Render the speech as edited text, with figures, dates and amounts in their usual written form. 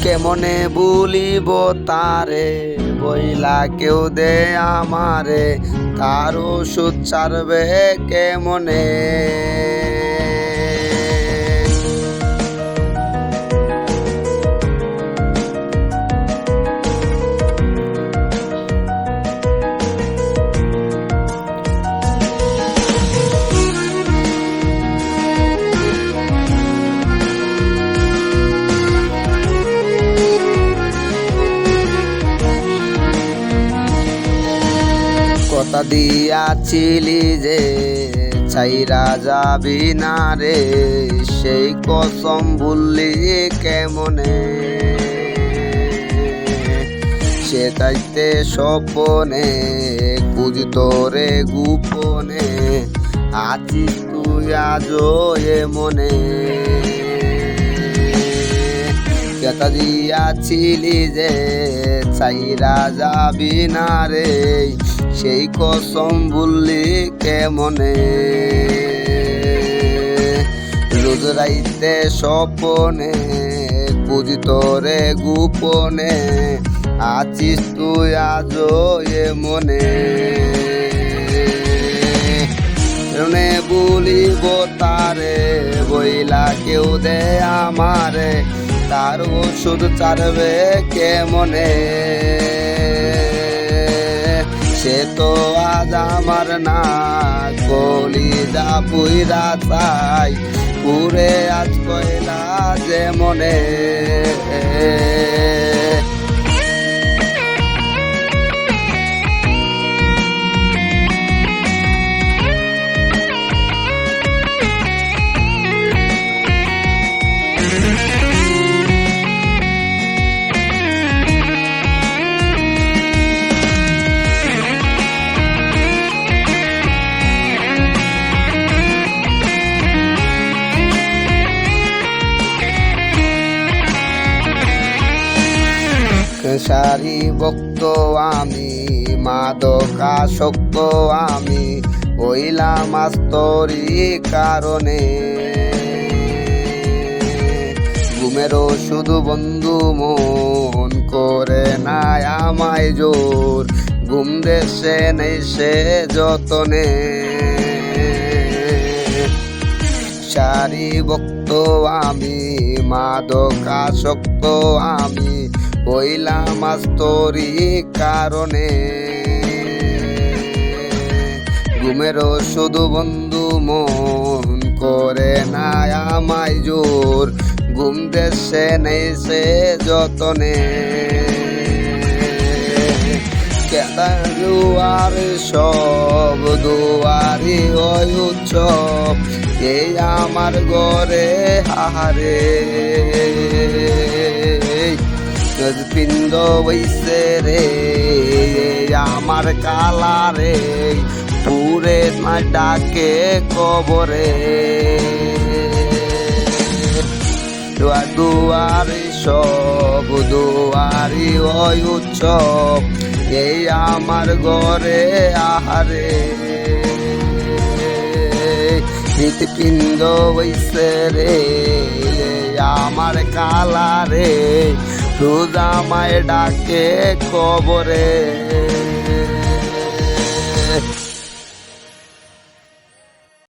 কেমনে বলিব তারে বইলা কেউ দে আমারে, তার ওষুধ ছাড়বে কেমনে। কথা দিয়াছিলি যে ছাইরা যাবি না রে, সেই কসম ভুললি কেমনে। সে তাইতে স্বপনে খুঁজি তোরে গোপনে, আছিস তুই আজও এ মনে। কথা দিয়াছিলি যে ছাইরা যাবি না রে, সেই কসম ভুললি কেমনে। রোজ রাইতে স্বপনে খুঁজি তোরে গোপনে, আছিস তুই আজও এ মনে। কেমনে বলিব তারে বইলা কেউ দে আমারে, তার ওষুধ ছাড়বে কেমনে। সে তো আজ আমার না, কলিজা পুইরা চাই পুরে আজ কইলা যে মনে। সারি ভক্ত আমি, মাদকাসক্ত আমি, হইলাম আজ তোরই কারণে। ঘুমেরও শুধু বন্ধু মন করে না আমায় জোর, ঘুম দেশে নেই সে যতনে। সারি ভক্ত আমি, মাদকাসক্ত আমি, হইলাম আজ তোরই কারণে। ঘুমেরও শুধু বন্ধু মন করে না আমায় জোর, ঘুম দেশে নেই সে যতনে। কেতা দুয়ার সব দুয়ারি ওই উৎসব, এই আমার ঘরে হাহারে। পিণ্ড বইছে রে আমার কালারে, পুরে ডাকে কবরে। দুয়ারি সব দুয়ারি ওই উৎসব, এই আমার ঘরে আহারে। হৃৎপিণ্ড বইছে রে আমার কালারে, রোজ আমায় ডাকে কবরে।